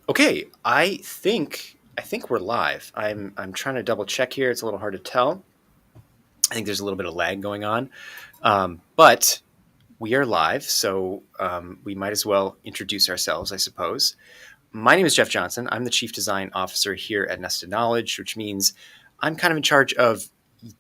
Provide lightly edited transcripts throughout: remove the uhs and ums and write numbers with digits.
Okay, I think we're live. I'm trying to double check here. It's a little hard to tell. I think there's a little bit of lag going on, but we are live, so we might as well introduce ourselves, I suppose. My name is Jeff Johnson. I'm the Chief Design Officer here at Nested Knowledge, which means I'm kind of in charge of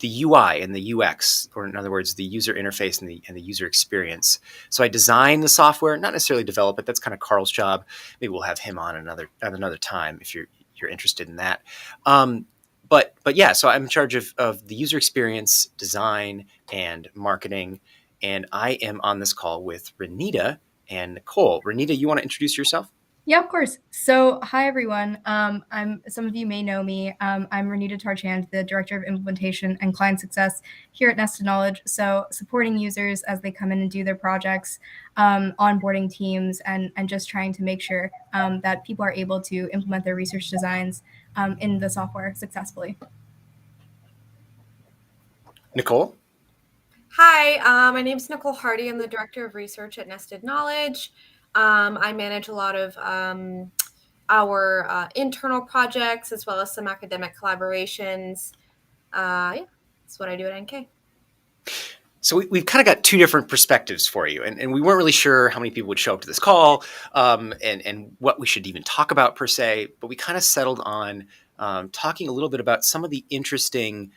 the UI and the UX, or in other words, the user interface and the user experience. So I design the software, not necessarily develop it. That's kind of Carl's job. Maybe we'll have him on another time if you're interested in that. Um, but yeah, so I'm in charge of the user experience, design, and marketing. And I am on this call with Renita and Nicole. Renita, you want to introduce yourself? Yeah, of course. So, hi everyone. Some of you may know me. I'm Renita Tarchand, the Director of Implementation and Client Success here at Nested Knowledge. So, supporting users as they come in and do their projects, onboarding teams, and just trying to make sure that people are able to implement their research designs in the software successfully. Nicole? Hi, my name is Nicole Hardy. I'm the Director of Research at Nested Knowledge. I manage a lot of our internal projects as well as some academic collaborations. Yeah, that's what I do at NK. So we've kind of got two different perspectives for you, and we weren't really sure how many people would show up to this call, and what we should even talk about per se. But we kind of settled on talking a little bit about some of the interesting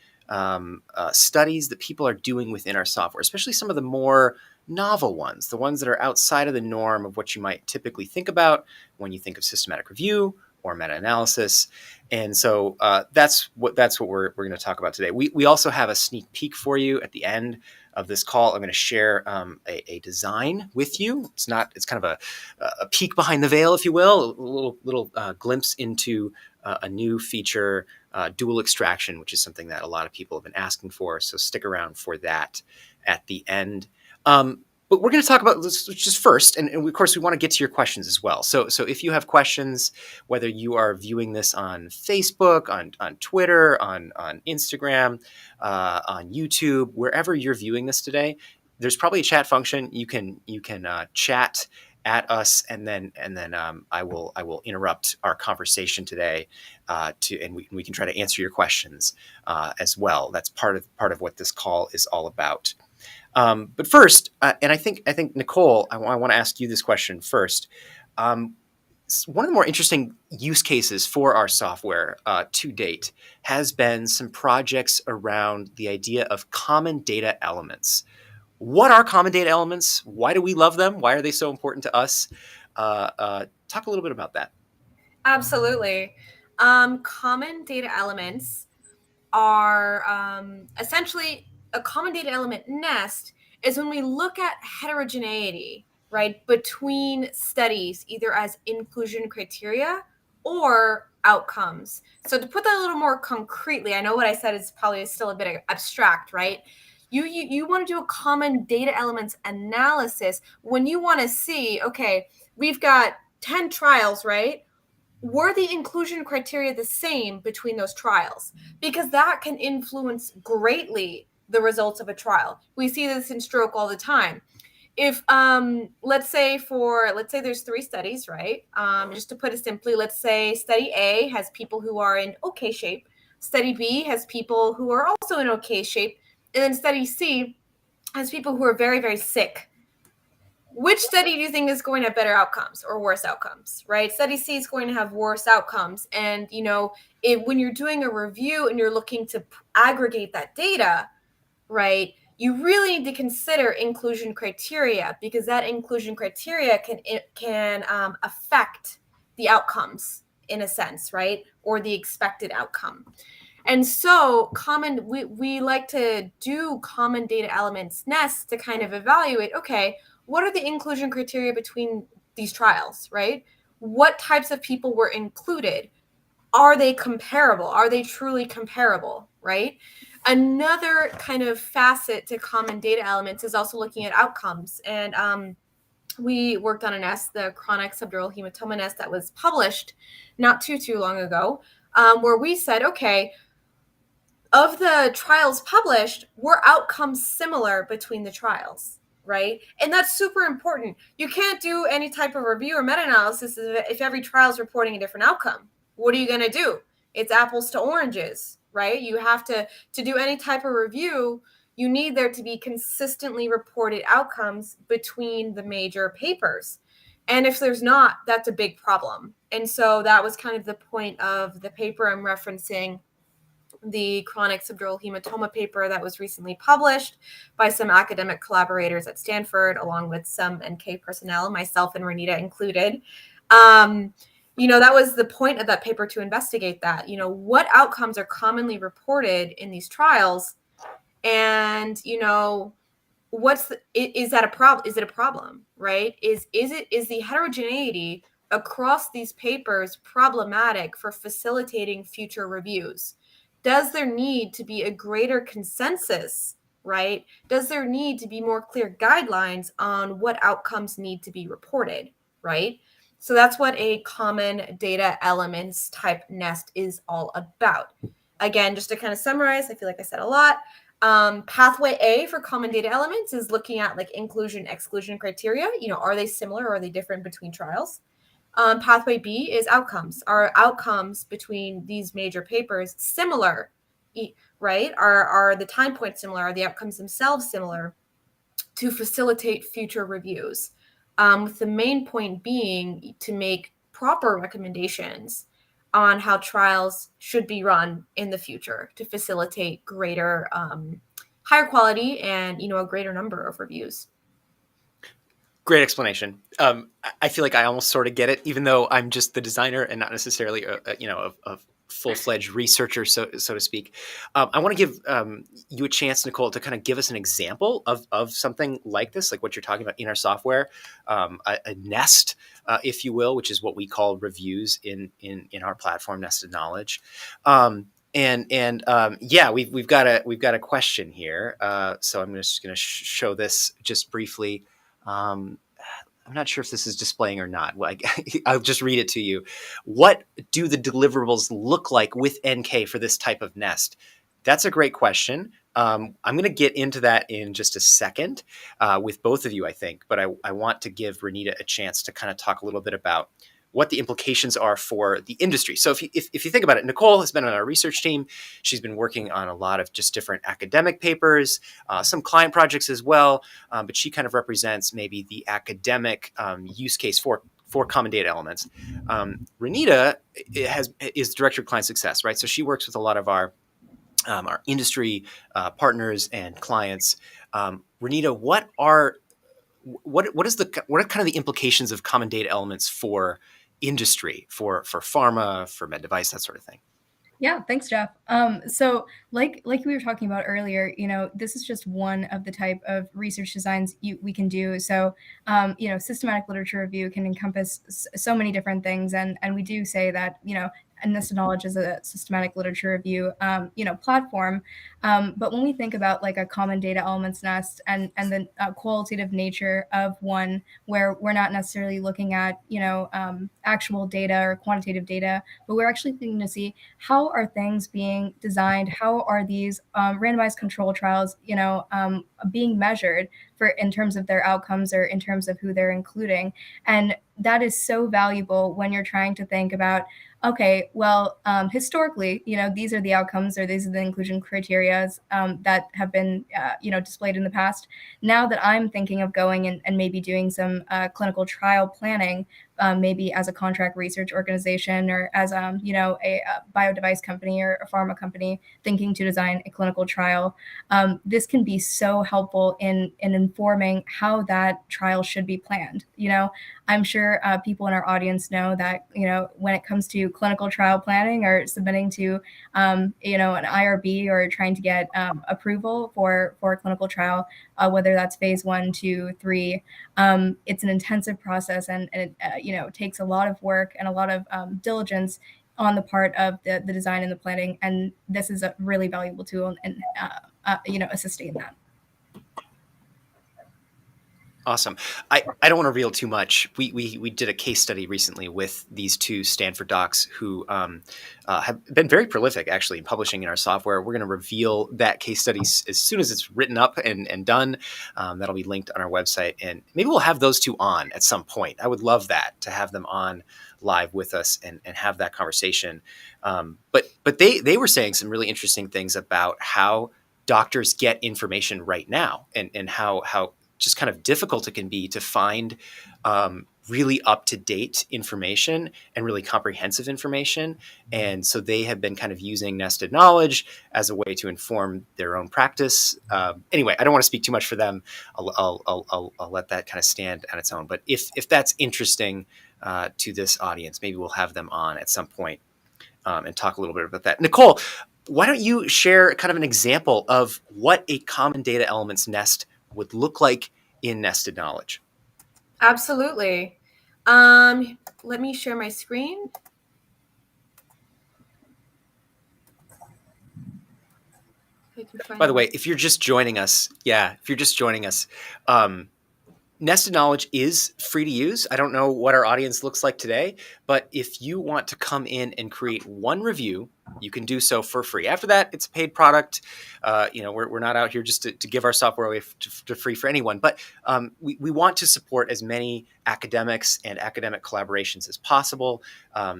studies that people are doing within our software, especially some of the more novel ones, the ones that are outside of the norm of what you might typically think about when you think of systematic review or meta-analysis. And so that's what we're going to talk about today. We also have a sneak peek for you at the end of this call. I'm going to share a design with you. It's kind of a peek behind the veil, if you will, a little glimpse into a new feature, dual extraction, which is something that a lot of people have been asking for. So stick around for that at the end. But we're going to talk about this just first, and of course we want to get to your questions as well. So if you have questions, whether you are viewing this on Facebook, on Twitter, on Instagram, on YouTube, wherever you're viewing this today, there's probably a chat function. You can chat at us, and then I will interrupt our conversation today, and we can try to answer your questions as well. That's part of what this call is all about. But first, and I think Nicole, I want to ask you this question first. One of the more interesting use cases for our software to date has been some projects around the idea of common data elements. What are common data elements? Why do we love them? Why are they so important to us? Talk a little bit about that. Absolutely. Common data elements are essentially a common data element nest is when we look at heterogeneity, right, between studies, either as inclusion criteria or outcomes. So to put that a little more concretely, I know what I said is probably still a bit abstract, right? You want to do a common data elements analysis when you want to see, okay, we've got 10 trials, right? Were the inclusion criteria the same between those trials? Because that can influence greatly the results of a trial. We see this in stroke all the time. If let's say there's 3 studies, right? Just to put it simply, let's say study A has people who are in okay shape, study B has people who are also in okay shape, and then study C has people who are very, very sick. Which study do you think is going to have better outcomes or worse outcomes, right? Study C is going to have worse outcomes. And, when you're doing a review and you're looking to aggregate that data, right, you really need to consider inclusion criteria, because that inclusion criteria can affect the outcomes in a sense, right? Or the expected outcome. And so we like to do common data elements nests to kind of evaluate, okay, what are the inclusion criteria between these trials, right? What types of people were included? Are they comparable? Are they truly comparable, right? Another kind of facet to common data elements is also looking at outcomes. And we worked on a nest, the chronic subdural hematoma nest, that was published not too long ago, where we said, okay, of the trials published, were outcomes similar between the trials? right? And that's super important. You can't do any type of review or meta-analysis if every trial is reporting a different outcome. What are you going to do? It's apples to oranges, right? You have to do any type of review, you need there to be consistently reported outcomes between the major papers. And if there's not, that's a big problem. And so that was kind of the point of the paper I'm referencing, the chronic subdural hematoma paper that was recently published by some academic collaborators at Stanford, along with some NK personnel, myself and Renita included. That was the point of that paper, to investigate that. What outcomes are commonly reported in these trials, and is that a problem? Is it a problem, right? Is the heterogeneity across these papers problematic for facilitating future reviews? Does there need to be a greater consensus, right? Does there need to be more clear guidelines on what outcomes need to be reported, right? So that's what a common data elements type nest is all about. Again, just to kind of summarize, I feel like I said a lot. Pathway A for common data elements is looking at like inclusion exclusion criteria. Are they similar or are they different between trials? Pathway B is outcomes. Are outcomes between these major papers similar, right? Are the time points similar? Are the outcomes themselves similar to facilitate future reviews? With the main point being to make proper recommendations on how trials should be run in the future to facilitate greater, higher quality and a greater number of reviews. Great explanation. I feel like I almost sort of get it, even though I'm just the designer and not necessarily a full-fledged researcher, so to speak. I want to give you a chance, Nicole, to kind of give us an example of something like this, like what you're talking about in our software, a nest, if you will, which is what we call reviews in our platform, Nested Knowledge. Yeah, we've got a question here. So I'm just going to show this just briefly. I'm not sure if this is displaying or not. I'll just read it to you. What do the deliverables look like with NK for this type of nest? That's a great question. I'm going to get into that in just a second with both of you, I think. But I want to give Renita a chance to kind of talk a little bit about what the implications are for the industry. So if you think about it, Nicole has been on our research team. She's been working on a lot of just different academic papers, some client projects as well, but she kind of represents maybe the academic use case for common data elements. Renita is director of client success, right? So she works with a lot of our industry partners and clients. Renita, what are kind of the implications of common data elements for industry, for pharma, for med device, that sort of thing? Yeah, thanks, Jeff. So like we were talking about earlier, this is just one of the type of research designs we can do. So, systematic literature review can encompass so many different things, and we do say that and Nested Knowledge is a systematic literature review, platform. But when we think about like a common data elements nest and the qualitative nature of one, where we're not necessarily looking at actual data or quantitative data, but we're actually thinking to see how are things being designed, how are these randomized control trials, being measured in terms of their outcomes or in terms of who they're including, and that is so valuable when you're trying to think about, okay, well, historically, these are the outcomes or these are the inclusion criteria that have been, displayed in the past. Now that I'm thinking of going and maybe doing some clinical trial planning, maybe as a contract research organization or as a bio device company or a pharma company thinking to design a clinical trial, this can be so helpful in informing how that trial should be planned. I'm sure people in our audience know that when it comes to clinical trial planning or submitting to an IRB or trying to get approval for a clinical trial, whether that's phase 1, 2, 3, it's an intensive process and it takes a lot of work and a lot of diligence on the part of the design and the planning, and this is a really valuable tool in assisting in that. Awesome. I don't want to reveal too much. We did a case study recently with these two Stanford docs who have been very prolific, actually, in publishing in our software. We're going to reveal that case study as soon as it's written up and done. That'll be linked on our website, and maybe we'll have those two on at some point. I would love that, to have them on live with us and have that conversation. But they were saying some really interesting things about how doctors get information right now, and how just kind of difficult it can be to find really up-to-date information and really comprehensive information. And so they have been kind of using nested knowledge as a way to inform their own practice. Anyway, I don't want to speak too much for them. I'll let that kind of stand on its own. But if that's interesting to this audience, maybe we'll have them on at some point and talk a little bit about that. Nicole, why don't you share kind of an example of what a common data elements nest would look like in nested knowledge? Absolutely. Let me share my screen. By the way, if you're just joining us, nested knowledge is free to use. I don't know what our audience looks like today, but if you want to come in and create one review, you can do so for free. After that, it's a paid product. We're not out here just to give our software away to free for anyone, but we want to support as many academics and academic collaborations as possible.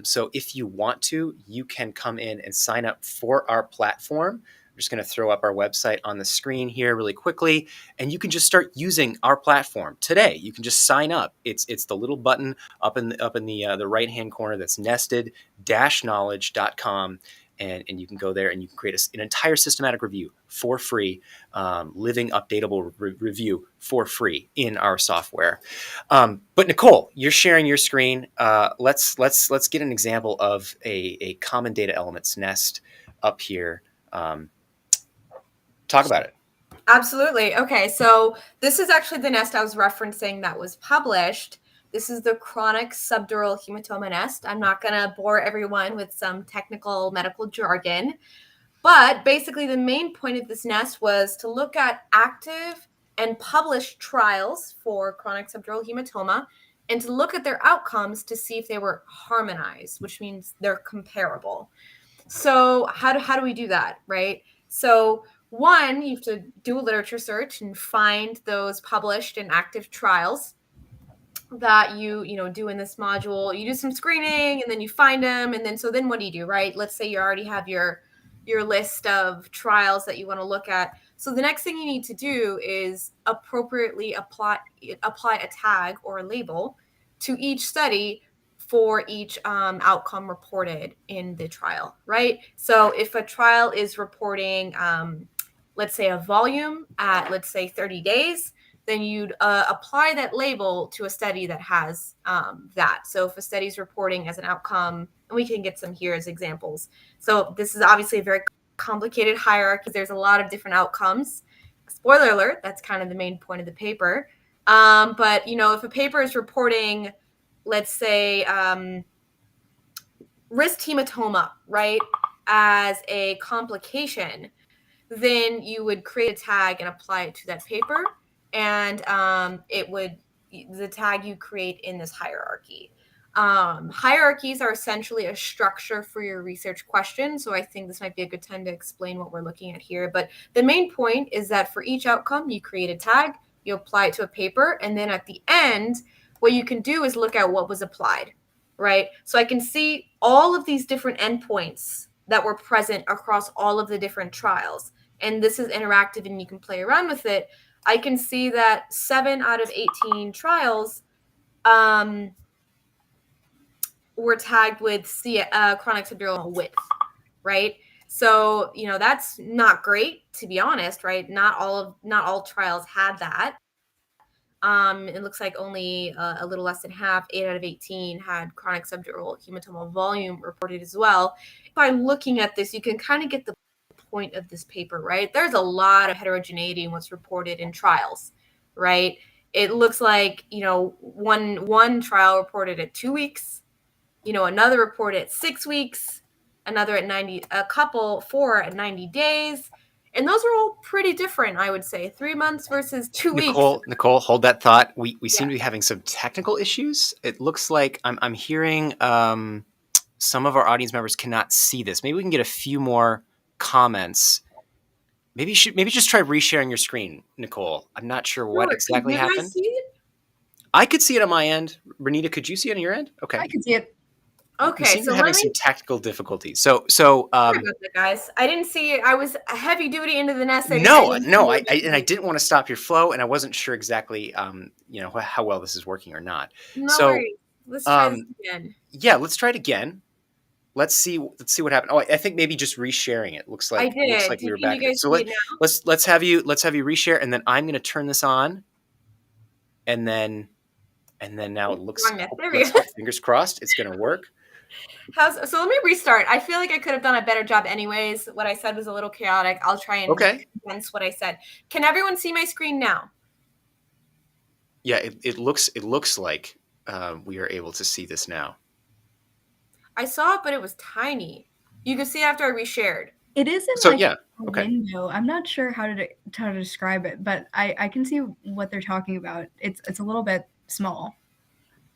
So if you want to, you can come in and sign up for our platform. I'm just going to throw up our website on the screen here really quickly, and you can just start using our platform today. You can just sign up. It's the little button up in the right hand corner that's nested-knowledge.com. And you can go there and you can create an entire systematic review for free, living updatable review for free in our software. But Nicole, you're sharing your screen. Let's get an example of a common data elements nest up here. Talk about it. Absolutely. Okay, so this is actually the nest I was referencing that was published. This is the chronic subdural hematoma nest. I'm not going to bore everyone with some technical medical jargon, but basically the main point of this nest was to look at active and published trials for chronic subdural hematoma and to look at their outcomes to see if they were harmonized, which means they're comparable. So how do we do that, right? So one, you have to do a literature search and find those published and active trials that you do in this module. You do some screening and then you find them, and then what do you do, right? Let's say you already have your list of trials that you want to look at. So the next thing you need to do is appropriately apply a tag or a label to each study for each outcome reported in the trial, right? So if a trial is reporting, let's say, a volume at, let's say, 30 days, then you'd apply that label to a study that has that. So if a study is reporting as an outcome, and we can get some here as examples. So this is obviously a very complicated hierarchy. There's a lot of different outcomes. Spoiler alert, that's kind of the main point of the paper. But, if a paper is reporting, let's say, wrist hematoma, right, as a complication, then you would create a tag and apply it to that paper. And the tag you create in this hierarchy. Hierarchies are essentially a structure for your research question. So I think this might be a good time to explain what we're looking at here. But the main point is that for each outcome, you create a tag, you apply it to a paper, and then at the end, what you can do is look at what was applied, right? So I can see all of these different endpoints that were present across all of the different trials. And this is interactive and you can play around with it. I can see that 7 out of 18 trials were tagged with chronic subdural width, right? So, that's not great, to be honest, right? Not all trials had that. It looks like only a little less than half, 8 out of 18, had chronic subdural hematoma volume reported as well. By looking at this, you can kind of get the point of this paper, right? There's a lot of heterogeneity in what's reported in trials, right? It looks like, one trial reported at 2 weeks, another report at 6 weeks, another at 90, a couple 4 at 90 days. And those are all pretty different, I would say. 3 months versus 2 weeks. Nicole, hold that thought. We Yeah. seem to be having some technical issues. It looks like I'm hearing some of our audience members cannot see this. Maybe we can get a few more comments. Maybe just try resharing your screen, Nicole. I'm not sure what Sure. Can exactly you guys happened. see it? I could see it on my end. Renita, could you see it on your end? Okay. I could see it. We Okay, seem to so be let having me some technical difficulties. So sorry about that, guys. I didn't see it. I was heavy duty into the nest. no, Didn't no, see and I it. didn't want to stop your flow, and I wasn't sure exactly, how well this is working or not. No So, worries. Let's try this um, again. yeah, let's try it again. Let's see what happened. Oh, I think maybe just resharing it looks I like did. we were Can you back at it. guys So see it now? let's have you reshare, and then I'm going to turn this on, and then now it Oh, looks. wrong nest. There we Let's go. hope, fingers crossed, it's going to work. So let me restart. I feel like I could have done a better job anyways. What I said was a little chaotic. I'll try and Okay. condense what I said. Can everyone see my screen now? Yeah, it looks like we are able to see this now. I saw it, but it was tiny. You could see it after I reshared. It is in So like yeah, a okay. window. I'm not sure how to describe it, but I can see what they're talking about. It's a little bit small.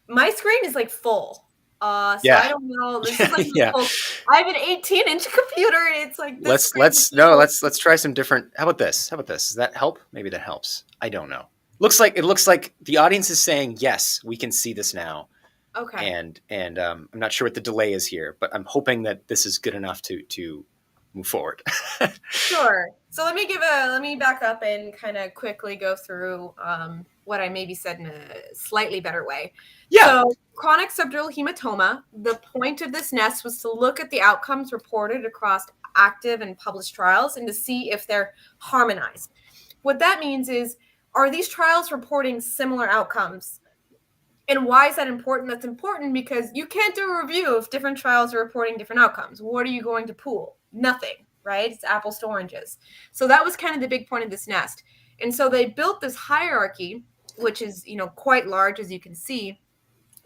My screen is like full. So Yeah. I don't know. This is like Yeah. full. I have an 18-inch computer, and it's like this screen. Let's try some different. How about this? Does that help? Maybe that helps. I don't know. It looks like the audience is saying yes, we can see this now. Okay. And I'm not sure what the delay is here, but I'm hoping that this is good enough to move forward. Sure. So let me back up and kind of quickly go through what I maybe said in a slightly better way. Yeah. So chronic subdural hematoma, the point of this nest was to look at the outcomes reported across active and published trials and to see if they're harmonized. What that means is, are these trials reporting similar outcomes? And why is that important? That's important because you can't do a review if different trials are reporting different outcomes. What are you going to pool? Nothing, right? It's apples to oranges. So that was kind of the big point of this nest. And so they built this hierarchy, which is, quite large, as you can see.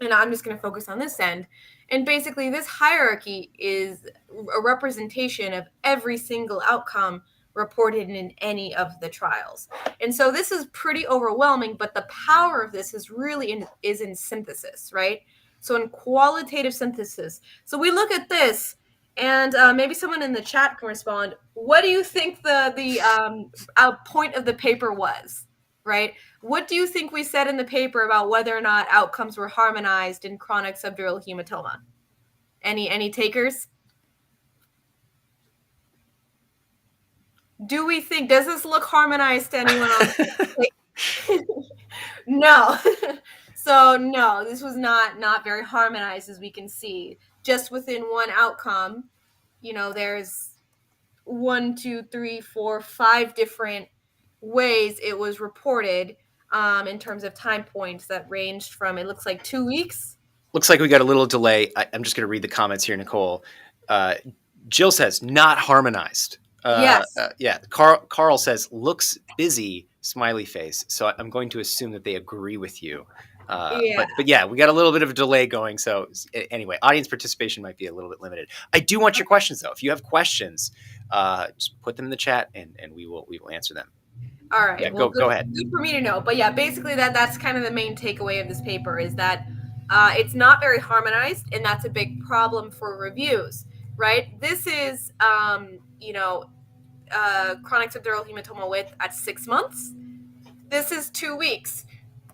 And I'm just going to focus on this end. And basically, this hierarchy is a representation of every single outcome reported in any of the trials. And so this is pretty overwhelming, but the power of this is really is in synthesis, right? So in qualitative synthesis. So we look at this, and maybe someone in the chat can respond. What do you think the point of the paper was, right? What do you think we said in the paper about whether or not outcomes were harmonized in chronic subdural hematoma? Any takers? Do we think, does this look harmonized to anyone on? No. So no, this was not very harmonized, as we can see. Just within one outcome, there's 1, 2, 3, 4, 5 different ways it was reported in terms of time points that ranged from, it looks like 2 weeks. Looks like we got a little delay. I'm just going to read the comments here, Nicole. Jill says not harmonized. Yes. Yeah. Carl says looks busy, smiley face. So I'm going to assume that they agree with you. Yeah. But yeah, we got a little bit of a delay going. So anyway, audience participation might be a little bit limited. I do want your questions though. If you have questions, just put them in the chat and we will answer them. All right. Yeah, well, go ahead. Good for me to know. But yeah, basically that's kind of the main takeaway of this paper is that it's not very harmonized, and that's a big problem for reviews, right? This is, chronic subdural hematoma width at 6 months. This is 2 weeks.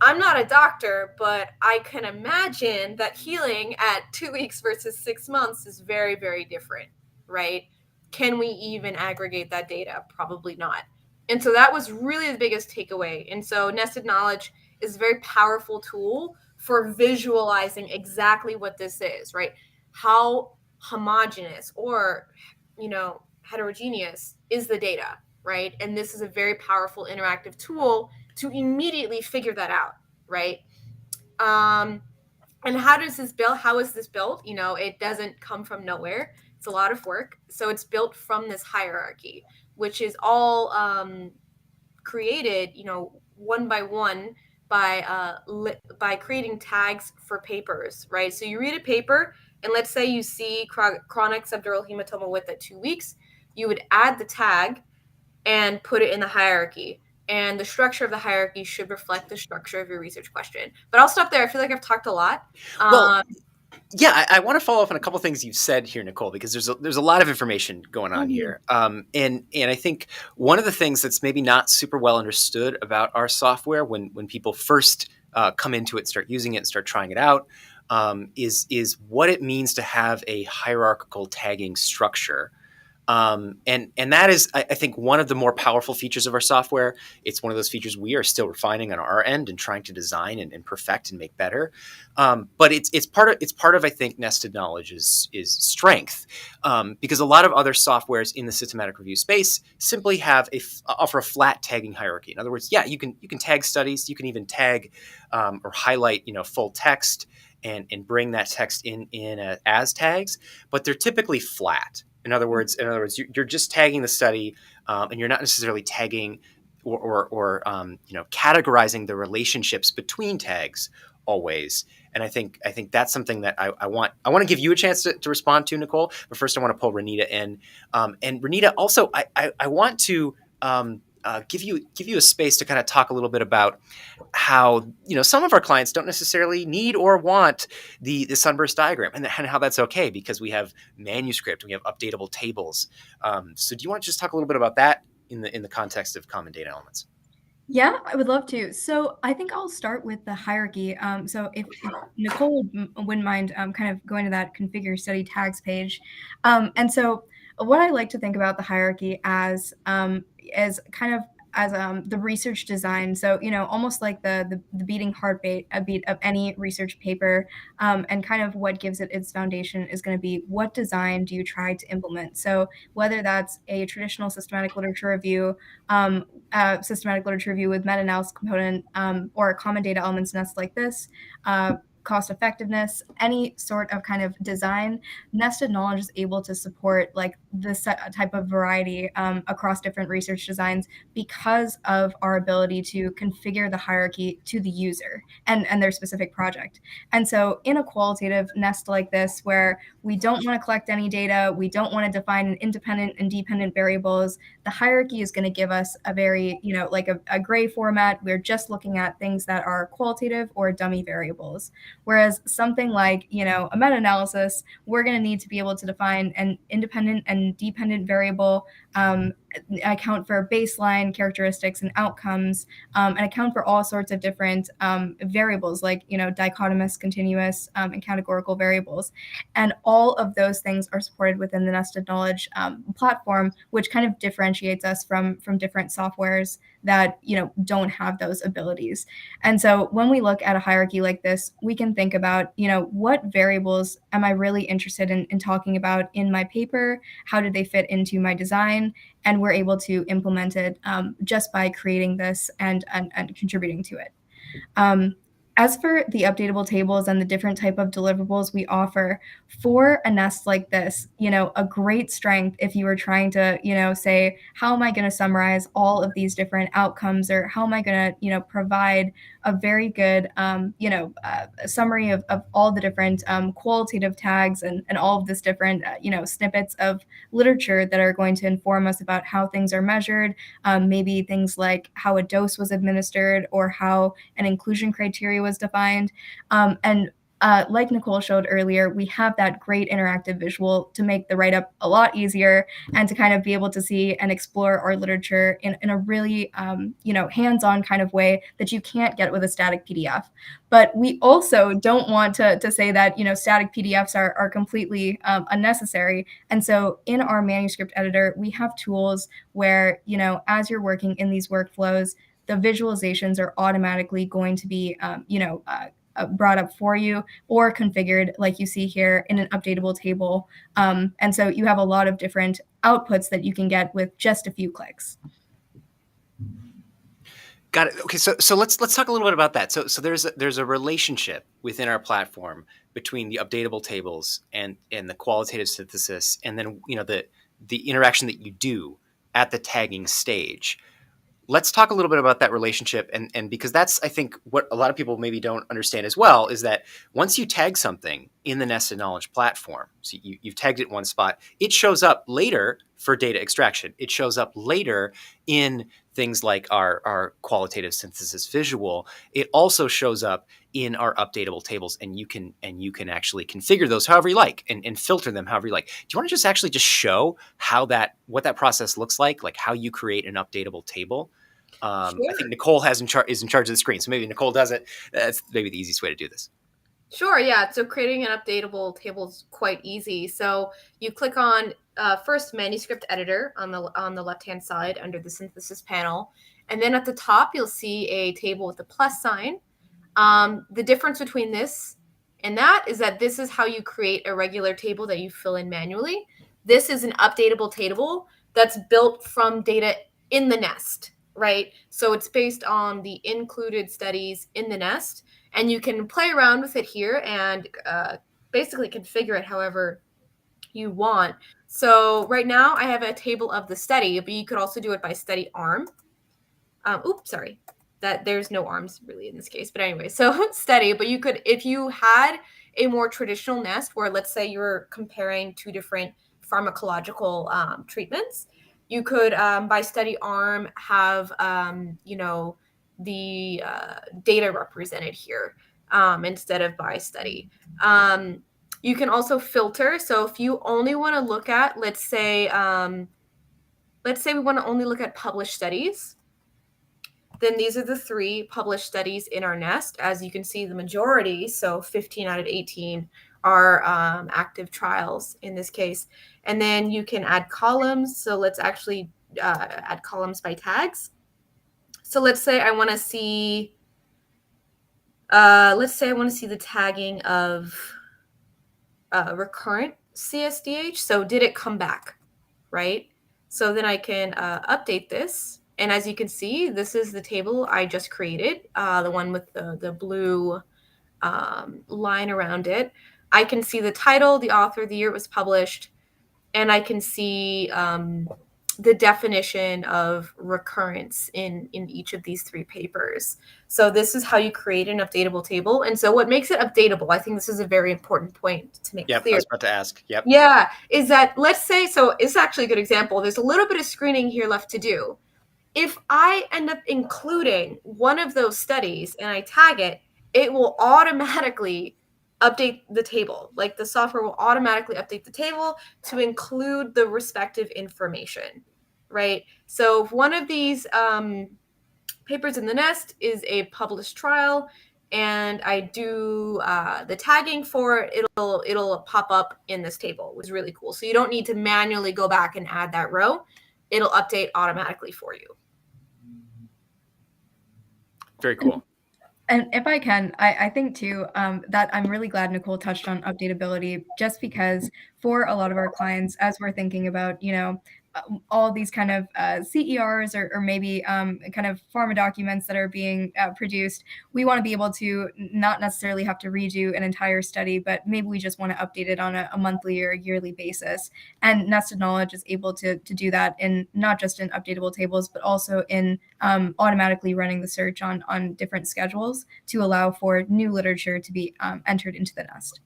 I'm not a doctor, but I can imagine that healing at 2 weeks versus 6 months is very, very different, right? Can we even aggregate that data? Probably not. And so that was really the biggest takeaway. And so nested knowledge is a very powerful tool for visualizing exactly what this is, right? How homogeneous or, heterogeneous is the data, right? And this is a very powerful interactive tool to immediately figure that out, right? And how is this built? It doesn't come from nowhere. It's a lot of work. So it's built from this hierarchy, which is all created, one by one by creating tags for papers, right? So you read a paper, and let's say you see chronic subdural hematoma width at 2 weeks, you would add the tag, and put it in the hierarchy. And the structure of the hierarchy should reflect the structure of your research question. But I'll stop there. I feel like I've talked a lot. Well, yeah, I want to follow up on a couple things you've said here, Nicole, because there's a lot of information going on here, and I think one of the things that's maybe not super well understood about our software when people first come into it, start using it, and start trying it out, is what it means to have a hierarchical tagging structure. And that is, I think, one of the more powerful features of our software. It's one of those features we are still refining on our end and trying to design and perfect and make better. But it's part of I think nested knowledge is strength, because a lot of other softwares in the systematic review space simply offer a flat tagging hierarchy. In other words, yeah, you can tag studies, you can even tag or highlight full text and bring that text in as tags, but they're typically flat. In other words, you're just tagging the study, and you're not necessarily tagging or categorizing the relationships between tags always. And I think that's something that I want to give you a chance to respond to, Nicole. But first, I want to pull Renita in, and Renita, also, I want to give you a space to kind of talk a little bit about how some of our clients don't necessarily need or want the sunburst diagram, and how that's okay because we have manuscript, we have updatable tables. So do you want to just talk a little bit about that in the context of common data elements? Yeah, I would love to. So I think I'll start with the hierarchy. So if Nicole wouldn't mind kind of going to that configure study tags page. And so what I like to think about the hierarchy as kind of as the research design. So, almost like the beating heartbeat a beat of any research paper, and kind of what gives it its foundation is going to be what design do you try to implement. So whether that's a traditional systematic literature review with meta-analysis component, or a common data elements nest like this, cost effectiveness, any sort of kind of design, nested knowledge is able to support like this type of variety across different research designs because of our ability to configure the hierarchy to the user and their specific project. And so in a qualitative nest like this, where we don't want to collect any data, we don't want to define independent and dependent variables, the hierarchy is going to give us a very, like a gray format. We're just looking at things that are qualitative or dummy variables. Whereas something like, a meta-analysis, we're going to need to be able to define an independent and dependent variable, account for baseline characteristics and outcomes, and account for all sorts of different variables like, dichotomous, continuous, and categorical variables. And all of those things are supported within the nested knowledge platform, which kind of differentiates us from different softwares that don't have those abilities. And so when we look at a hierarchy like this, we can think about what variables am I really interested in talking about in my paper, how do they fit into my design, and we're able to implement it just by creating this and contributing to it. As for the updatable tables and the different type of deliverables we offer for a nest like this, a great strength if you were trying to, say, how am I going to summarize all of these different outcomes, or how am I going to, provide a very good, summary of all the different qualitative tags and all of this different, snippets of literature that are going to inform us about how things are measured, maybe things like how a dose was administered or how an inclusion criteria was defined. And like Nicole showed earlier, we have that great interactive visual to make the write-up a lot easier and to kind of be able to see and explore our literature in a really, hands-on kind of way that you can't get with a static PDF. But we also don't want to say that, static PDFs are completely unnecessary. And so in our manuscript editor, we have tools where, as you're working in these workflows, the visualizations are automatically going to be, brought up for you or configured like you see here in an updatable table. And so you have a lot of different outputs that you can get with just a few clicks. Got it. Okay, so let's talk a little bit about that. So there's a relationship within our platform between the updatable tables and the qualitative synthesis, and then the interaction that you do at the tagging stage. Let's talk a little bit about that relationship, and because that's, I think, what a lot of people maybe don't understand as well, is that once you tag something in the nested knowledge platform, so you've tagged it in one spot, it shows up later for data extraction. It shows up later in things like our qualitative synthesis visual. It also shows up in our updatable tables, and you can actually configure those however you like, and filter them however you like. Do you want to just show what that process looks like how you create an updatable table? I think Sure. Nicole is in charge of the screen, so maybe Nicole does it. That's maybe the easiest way to do this. Sure, yeah. So creating an updatable table is quite easy. So you click on first manuscript editor on the left-hand side under the synthesis panel, and then at the top you'll see a table with a plus sign. The difference between this and that is that this is how you create a regular table that you fill in manually. This is an updatable table that's built from data in the nest, right? So it's based on the included studies in the nest, and you can play around with it here and basically configure it however you want. So right now I have a table of the study, but you could also do it by study arm. Oops, sorry. That there's no arms really in this case, but anyway, so study. But you could, if you had a more traditional nest where, let's say, you're comparing two different pharmacological treatments, you could, by study arm, have the data represented here instead of by study. You can also filter. So if you only want to look at, let's say we want to only look at published studies, then these are the 3 published studies in our nest. As you can see, the majority, so 15 out of 18, are active trials in this case. And then you can add columns. So let's actually add columns by tags. So let's say I want to see, the tagging of recurrent CSDH. So did it come back, right? So then I can update this. And as you can see, this is the table I just created, the one with the blue line around it. I can see the title, the author, the year it was published, and I can see the definition of recurrence in each of these 3 papers. So this is how you create an updatable table. And so what makes it updatable, I think this is a very important point to make Yep, clear. I was about to ask. Yep. Yeah, is that, let's say, so it's actually a good example. There's a little bit of screening here left to do. If I end up including one of those studies and I tag it, it will automatically update the table. Like, the software will automatically update the table to include the respective information, right? So if one of these papers in the nest is a published trial and I do the tagging for it, it'll pop up in this table, which is really cool. So you don't need to manually go back and add that row. It'll update automatically for you. Very cool. And if I can, I think too that I'm really glad Nicole touched on updatability, just because for a lot of our clients, as we're thinking about, all these kind of CERs or maybe kind of pharma documents that are being produced, we want to be able to not necessarily have to redo an entire study, but maybe we just want to update it on a monthly or a yearly basis. And Nested Knowledge is able to do that in not just in updatable tables, but also in automatically running the search on different schedules to allow for new literature to be entered into the nest.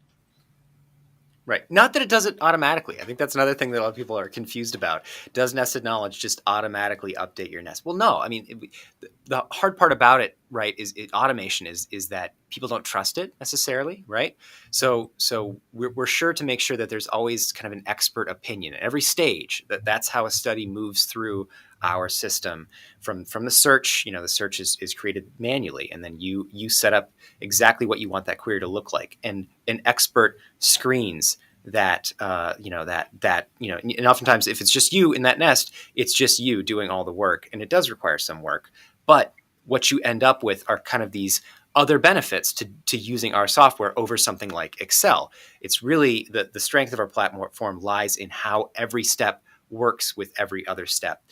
Right. Not that it does it automatically. I think that's another thing that a lot of people are confused about. Does Nested Knowledge just automatically update your nest? Well, no. I mean, the hard part about it, right, is automation is that people don't trust it necessarily, right? So we're sure to make sure that there's always kind of an expert opinion at every stage. That's how a study moves through our system from the search. The search is created manually, and then you set up exactly what you want that query to look like, and an expert screens that and oftentimes if it's just you in that nest, it's just you doing all the work, and it does require some work. But what you end up with are kind of these other benefits to using our software over something like Excel. It's really the strength of our platform lies in how every step works with every other step.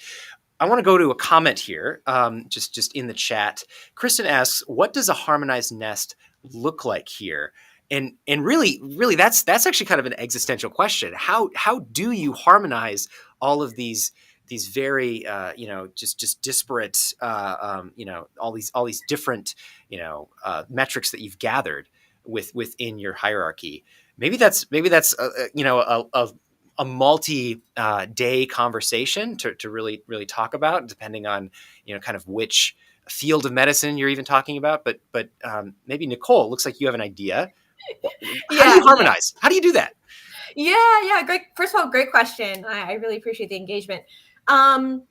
I want to go to a comment here, just in the chat. Kristen asks, "What does a harmonized nest look like here?" And really, that's actually kind of an existential question. How do you harmonize all of these very just disparate all these different metrics that you've gathered within your hierarchy? Maybe that's a multi-day conversation to really talk about, depending on kind of which field of medicine you're even talking about. But maybe Nicole, looks like you have an idea. How do Yeah, you harmonize? How do you do that? yeah. Great. First of all, great question. I really appreciate the engagement. Um,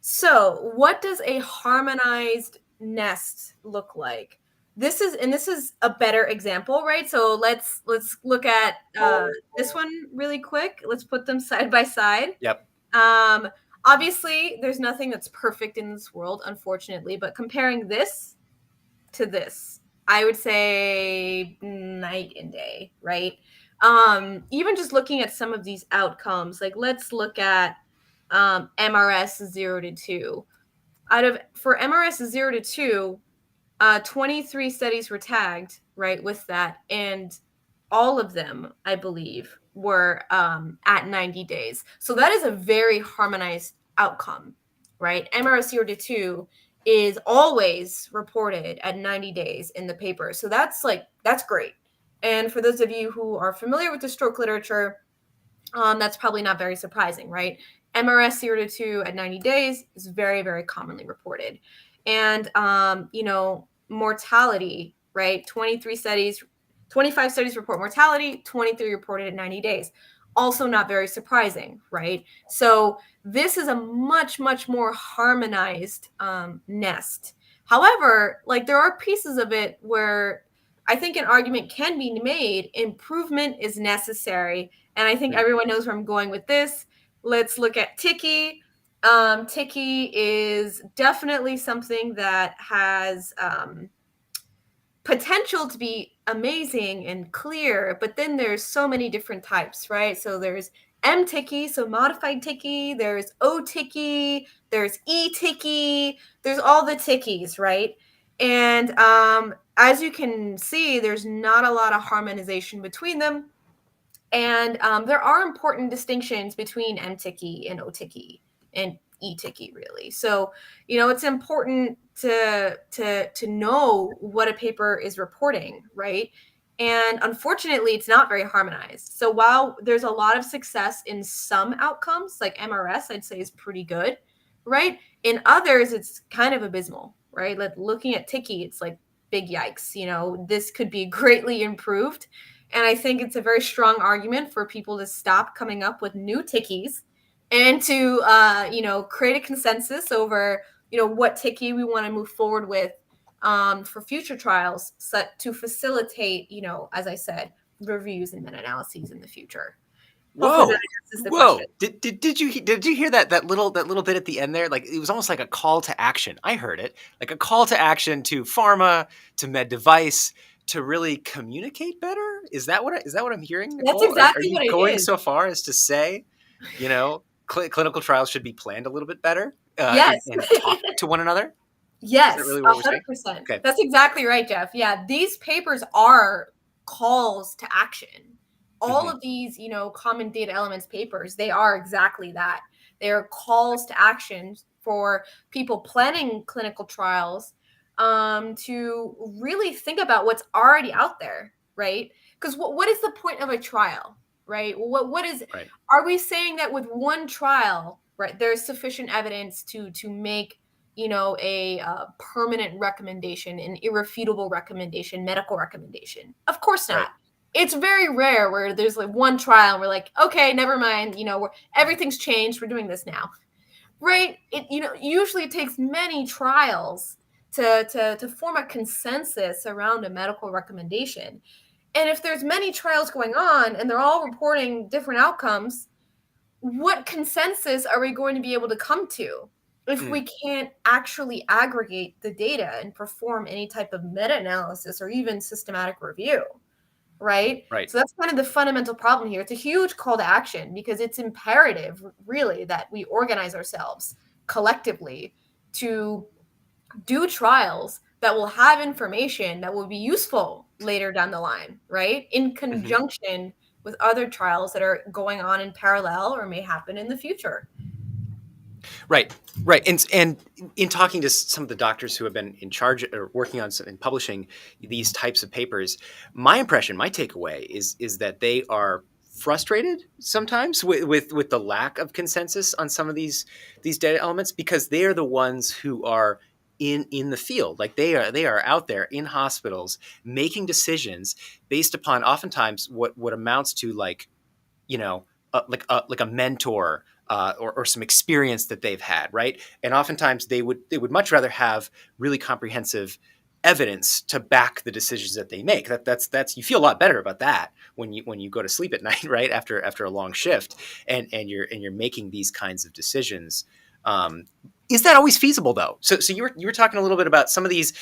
so what does a harmonized nest look like? This is a better example, right? So let's look at this one really quick. Let's put them side by side. Yep. Um, Obviously, there's nothing that's perfect in this world, unfortunately, but comparing this to this, I would say night and day, right? Even just looking at some of these outcomes, like let's look at MRS 0 to 2. For MRS 0 to 2, 23 studies were tagged, right, with that, and all of them, I believe, were at 90 days. So that is a very harmonized outcome, right? MRS 0 to 2 is always reported at 90 days in the paper. So that's great. And for those of you who are familiar with the stroke literature, that's probably not very surprising, right? MRS 0 to 2 at 90 days is very, very commonly reported. And, mortality, right? 25 studies report mortality, 23 reported at 90 days. Also not very surprising, right? So this is a much, much more harmonized nest. However, like there are pieces of it where I think an argument can be made, improvement is necessary. And I think everyone knows where I'm going with this. Let's look at Tiki. Tiki is definitely something that has potential to be amazing and clear, but then there's so many different types, right? So there's M Tiki, so modified Tiki, there's O Tiki, there's E Tiki, there's all the Tikis, right? And as you can see, there's not a lot of harmonization between them. And there are important distinctions between M-Tiki and O-Tiki and E-Tiki, really. So, it's important to know what a paper is reporting, right? And unfortunately, it's not very harmonized. So while there's a lot of success in some outcomes, like MRS, I'd say is pretty good, right? In others, it's kind of abysmal, right? Like looking at Tiki, it's like big yikes. This could be greatly improved. And I think it's a very strong argument for people to stop coming up with new Tikis and to, create a consensus over, what Tiki we want to move forward with for future trials to facilitate, as I said, reviews and meta-analyses in the future. Hopefully that addresses the question. Did you hear that little bit at the end there? Like it was almost like a call to action. I heard it like a call to action to pharma, to med device, to really communicate better. Is that what I'm hearing, Nicole? That's exactly are what you it going is. so far as to say, clinical trials should be planned a little bit better Yes. and talk to one another? Yes, Is that really what we're saying? 100%. Okay. That's exactly right, Jeff. Yeah, these papers are calls to action. All of these, common data elements papers, they are exactly that. They're calls to action for people planning clinical trials to really think about what's already out there, right? Because what is the point of a trial, right? What is? Right. Are we saying that with one trial, right, there's sufficient evidence to make a permanent recommendation, an irrefutable recommendation, medical recommendation? Of course not. Right. It's very rare where there's like one trial and we're like, okay, never mind, everything's changed. We're doing this now, right? Usually it takes many trials to form a consensus around a medical recommendation. And if there's many trials going on and they're all reporting different outcomes, what consensus are we going to be able to come to if we can't actually aggregate the data and perform any type of meta-analysis or even systematic review, right? Right. So that's kind of the fundamental problem here. It's a huge call to action because it's imperative, really, that we organize ourselves collectively to do trials that will have information that will be useful later down the line, right? In conjunction with other trials that are going on in parallel or may happen in the future. Right. And in talking to some of the doctors who have been in charge or working on and publishing these types of papers, my impression, my takeaway is that they are frustrated sometimes with the lack of consensus on some of these data elements, because they are the ones who are in the field. Like they are out there in hospitals making decisions based upon oftentimes what amounts to like, you know, like a mentor, or some experience that they've had, right? And oftentimes they would much rather have really comprehensive evidence to back the decisions that they make. That's you feel a lot better about that when you go to sleep at night, right? After a long shift, and you're making these kinds of decisions. Is that always feasible though? So you were talking a little bit about some of these,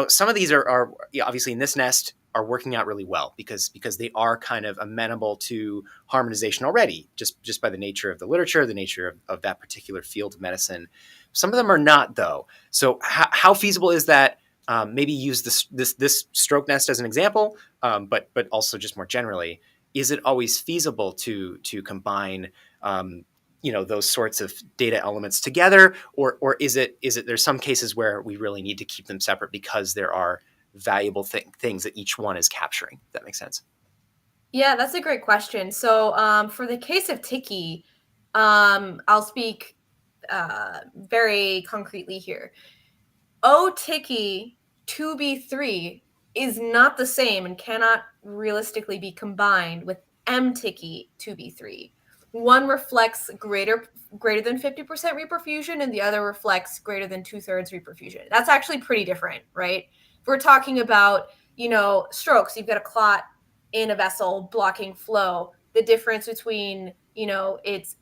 some of these are obviously in this nest are working out really well because they are kind of amenable to harmonization already, just by the nature of the literature, the nature of that particular field of medicine. Some of them are not though. So how feasible is that? Maybe use this stroke nest as an example, but also just more generally, is it always feasible to combine those sorts of data elements together, or is it there's some cases where we really need to keep them separate because there are valuable things that each one is capturing? If that makes sense. Yeah, that's a great question. So for the case of Tiki, I'll speak very concretely here. O-Tiki 2B3 is not the same and cannot realistically be combined with M-Tiki 2B3. One reflects greater than 50% reperfusion, and the other reflects greater than 2/3 reperfusion. That's actually pretty different, right? If we're talking about, strokes, you've got a clot in a vessel blocking flow. The difference between, it's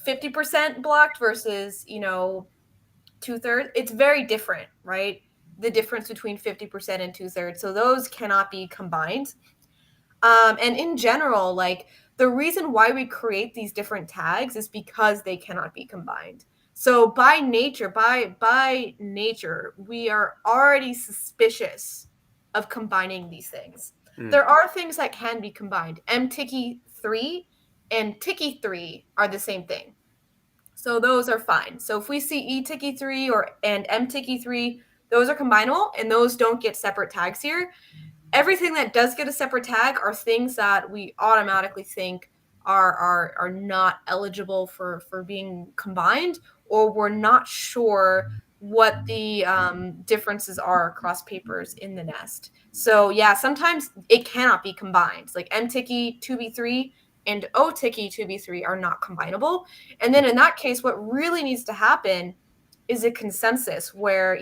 50% blocked versus, 2/3, it's very different, right? The difference between 50% and 2/3. So those cannot be combined. And in general, like the reason why we create these different tags is because they cannot be combined. So by nature, we are already suspicious of combining these things. There are things that can be combined. M-Tiki3 and Tiki3 are the same thing. So those are fine. So if we see E-Tiki3 and M-Tiki3, those are combinable and those don't get separate tags here. Everything that does get a separate tag are things that we automatically think are not eligible for being combined, or we're not sure what the differences are across papers in the nest. So yeah, sometimes it cannot be combined. Like M-Tiki 2B3 and O-Tiki 2B3 are not combinable. And then in that case, what really needs to happen is a consensus where,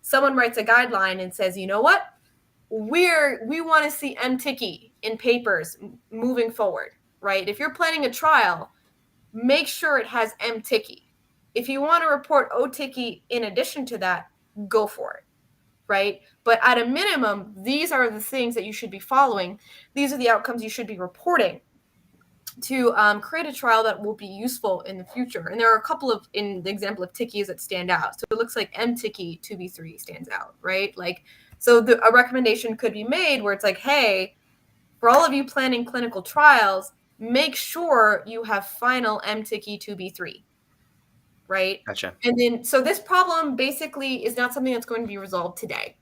someone writes a guideline and says, you know what? We want to see M-Tiki in papers moving forward, right? If you're planning a trial, make sure it has M-Tiki. If you want to report O-Tiki in addition to that, go for it, right? But at a minimum, these are the things that you should be following. These are the outcomes you should be reporting to create a trial that will be useful in the future. And there are a couple of, in the example of Tikis, that stand out. So it looks like M-Tiki 2B3 stands out, right? So a recommendation could be made where it's like, hey, for all of you planning clinical trials, make sure you have final M-Tiki 2B3, right? Gotcha. And then, so this problem basically is not something that's going to be resolved today,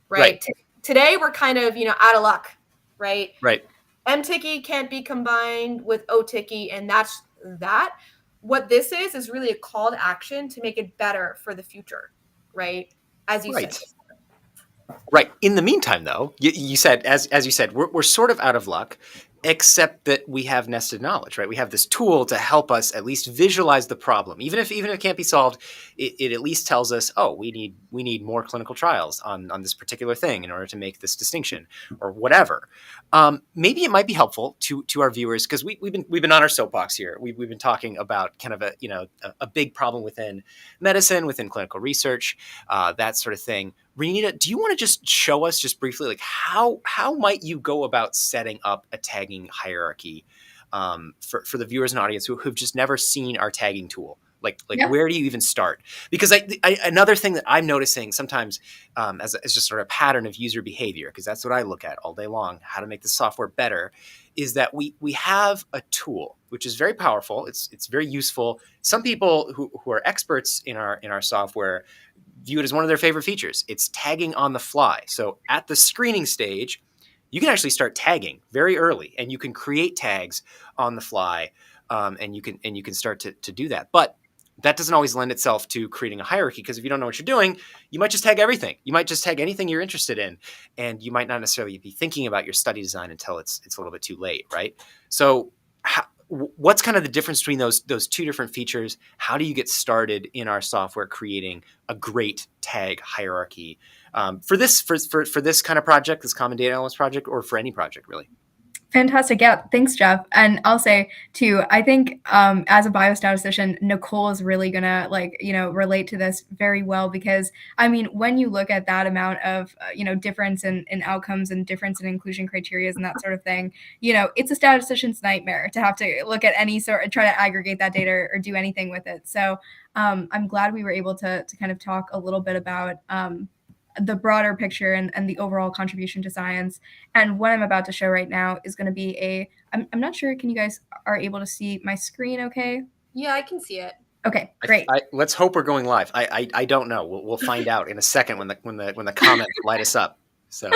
Right. right? Today we're kind of, out of luck, right? Right. M-Tiki can't be combined with O-Tiki, and that's that. What this is really a call to action to make it better for the future, right? As you Right. said. Right. In the meantime, though, you said, as you said, we're sort of out of luck, except that we have nested knowledge, right? We have this tool to help us at least visualize the problem, even if it can't be solved. It at least tells us, oh, we need more clinical trials on this particular thing in order to make this distinction, or whatever. Maybe it might be helpful to our viewers, because we've been on our soapbox here. We've been talking about kind of a big problem within medicine, within clinical research, that sort of thing. Renita, do you want to just show us just briefly, like how might you go about setting up a tagging hierarchy for the viewers and audience who've just never seen our tagging tool? Like Yeah. where do you even start? Because another thing that I'm noticing sometimes as just sort of a pattern of user behavior, because that's what I look at all day long, how to make the software better, is that we have a tool which is very powerful. It's very useful. Some people who are experts in our software view it as one of their favorite features. It's tagging on the fly. So at the screening stage, you can actually start tagging very early, and you can create tags on the fly, and you can start to do that. But that doesn't always lend itself to creating a hierarchy, because if you don't know what you're doing, you might just tag everything. You might just tag anything you're interested in, and you might not necessarily be thinking about your study design until it's a little bit too late, right? So, what's kind of the difference between those two different features? How do you get started in our software creating a great tag hierarchy for this kind of project, this common data elements project, or for any project really? Fantastic. Yeah. Thanks, Jeff. And I'll say too, I think as a biostatistician, Nicole is really gonna relate to this very well, because I mean, when you look at that amount of difference in outcomes and difference in inclusion criteria and that sort of thing, it's a statistician's nightmare to have to look at any sort, try to aggregate that data or do anything with it. So I'm glad we were able to kind of talk a little bit about the broader picture and the overall contribution to science. And what I'm about to show right now is going to be I'm not sure, can you guys are able to see my screen okay? Yeah, I can see it. Okay, great. Let's hope we're going live. I don't know. We'll find out in a second when the comments light us up. So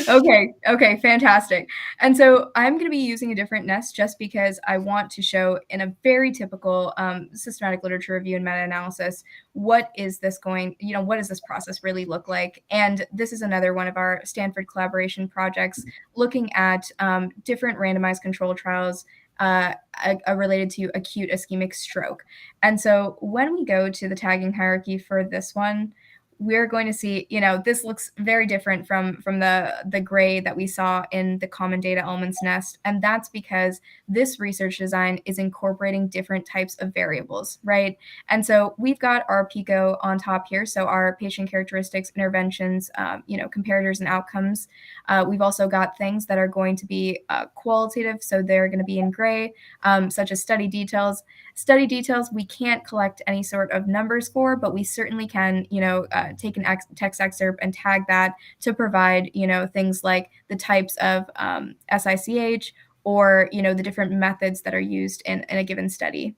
Okay, fantastic. And so I'm going to be using a different nest just because I want to show in a very typical systematic literature review and meta-analysis, what is this process really look like? And this is another one of our Stanford collaboration projects looking at different randomized control trials related to acute ischemic stroke. And so when we go to the tagging hierarchy for this one, we're going to see, this looks very different from the gray that we saw in the common data elements nest. And that's because this research design is incorporating different types of variables, right? And so we've got our PICO on top here. So our patient characteristics, interventions, comparators and outcomes. We've also got things that are going to be qualitative. So they're going to be in gray, such as study details. Study details, we can't collect any sort of numbers for, but we certainly can, take an text excerpt and tag that to provide, things like the types of SICH or, the different methods that are used in a given study.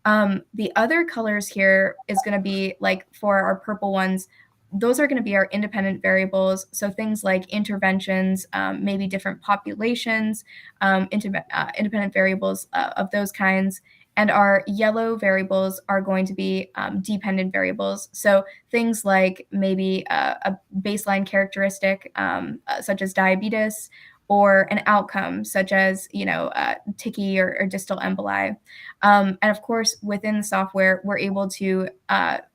The other colors here is going to be like for our purple ones, those are going to be our independent variables. So things like interventions, maybe different populations, independent variables of those kinds. And our yellow variables are going to be dependent variables. So things like maybe a baseline characteristic, such as diabetes, or an outcome such as, TICI or distal emboli. And of course, within the software, we're able to,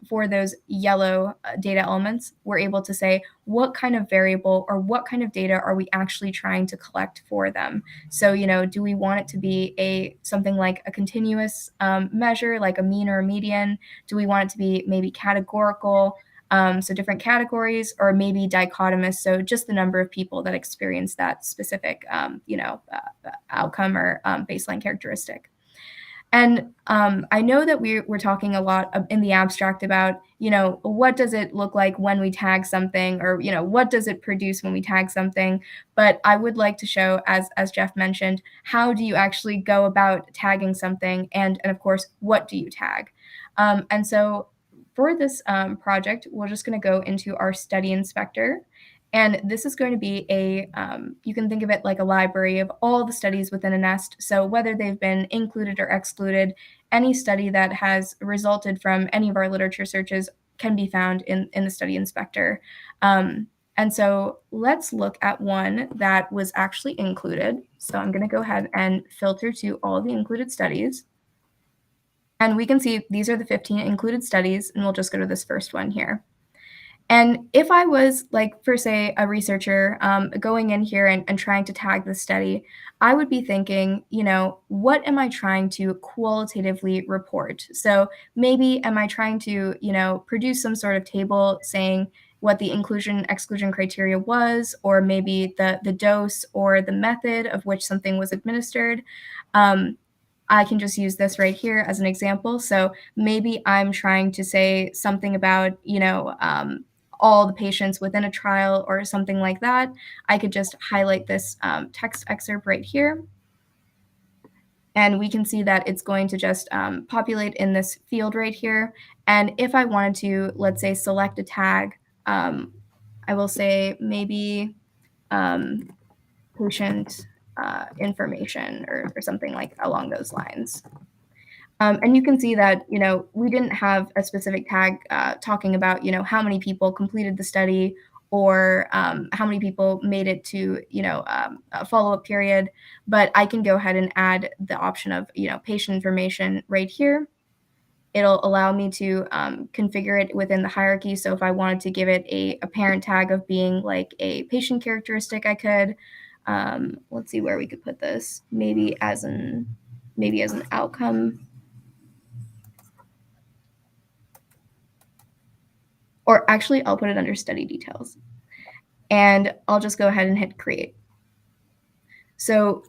for those yellow data elements, we're able to say what kind of variable or what kind of data are we actually trying to collect for them. So, do we want it to be something like a continuous measure, like a mean or a median? Do we want it to be maybe categorical? So different categories, or maybe dichotomous, so just the number of people that experience that specific, outcome or baseline characteristic. And I know that we're talking a lot in the abstract about, what does it look like when we tag something, or, what does it produce when we tag something? But I would like to show, as Jeff mentioned, how do you actually go about tagging something, and of course, what do you tag? And so for this project, we're just going to go into our study inspector. And this is going to be you can think of it like a library of all the studies within a nest. So whether they've been included or excluded, any study that has resulted from any of our literature searches can be found in the study inspector. And so let's look at one that was actually included. So I'm going to go ahead and filter to all the included studies. And we can see these are the 15 included studies, and we'll just go to this first one here. And if I was for say a researcher going in here and trying to tag this study, I would be thinking, what am I trying to qualitatively report? So maybe am I trying to, produce some sort of table saying what the inclusion exclusion criteria was, or maybe the dose or the method of which something was administered. I can just use this right here as an example. So maybe I'm trying to say something about, all the patients within a trial or something like that. I could just highlight this text excerpt right here. And we can see that it's going to just populate in this field right here. And if I wanted to, let's say, select a tag, I will say maybe patient information or something like along those lines. And you can see that, we didn't have a specific tag talking about, how many people completed the study or how many people made it to, a follow-up period. But I can go ahead and add the option of, patient information right here. It'll allow me to configure it within the hierarchy. So if I wanted to give it a parent tag of being like a patient characteristic, I could. Let's see where we could put this. Maybe as an outcome. Or actually, I'll put it under study details. And I'll just go ahead and hit create. So,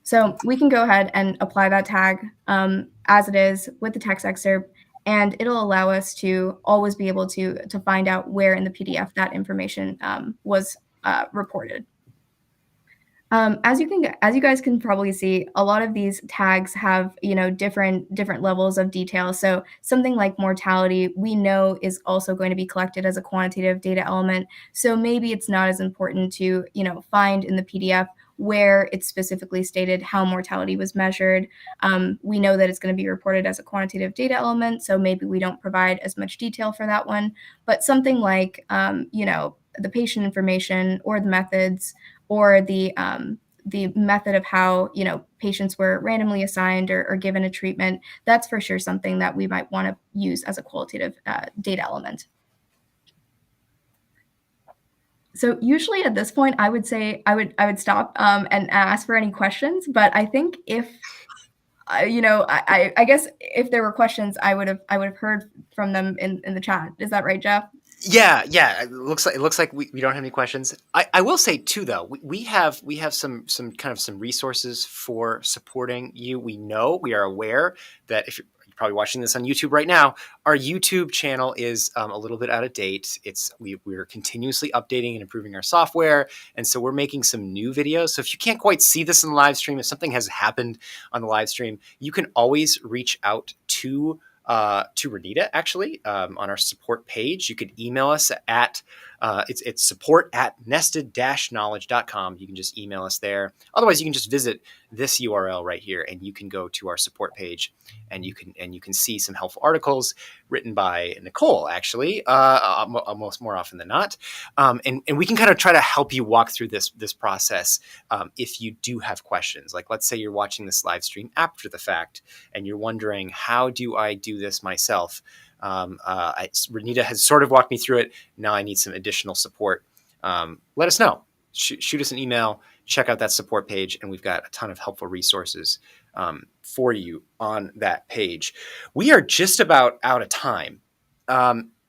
so we can go ahead and apply that tag as it is with the text excerpt, and it'll allow us to always be able to find out where in the PDF that information was reported. As you guys can probably see, a lot of these tags have different levels of detail. So something like mortality, we know is also going to be collected as a quantitative data element. So maybe it's not as important to find in the PDF where it's specifically stated how mortality was measured. We know that it's going to be reported as a quantitative data element, so maybe we don't provide as much detail for that one. But something like the patient information or the methods or the method of how patients were randomly assigned or given a treatment, that's for sure something that we might want to use as a qualitative data element. So usually at this point, I would say I would stop and ask for any questions. But I think if I guess if there were questions, I would have heard from them in the chat. Is that right, Jeff? Yeah. It looks like we don't have any questions. I will say too, though, we have some kind of some resources for supporting you. We are aware that if you're probably watching this on YouTube right now, our YouTube channel is a little bit out of date. We're continuously updating and improving our software, and so we're making some new videos. So if you can't quite see this in the live stream, if something has happened on the live stream, you can always reach out to Renita, actually, on our support page. You could email us at it's support@nested-knowledge.com. You can just email us there. Otherwise, you can just visit this URL right here, and you can go to our support page, and you can see some helpful articles written by Nicole, actually, almost more often than not. And we can kind of try to help you walk through this process if you do have questions. Like, let's say you're watching this live stream after the fact, and you're wondering, how do I do this myself? Renita has sort of walked me through it. Now I need some additional support. Let us know. Shoot us an email. Check out that support page, and we've got a ton of helpful resources for you on that page. We are just about out of time.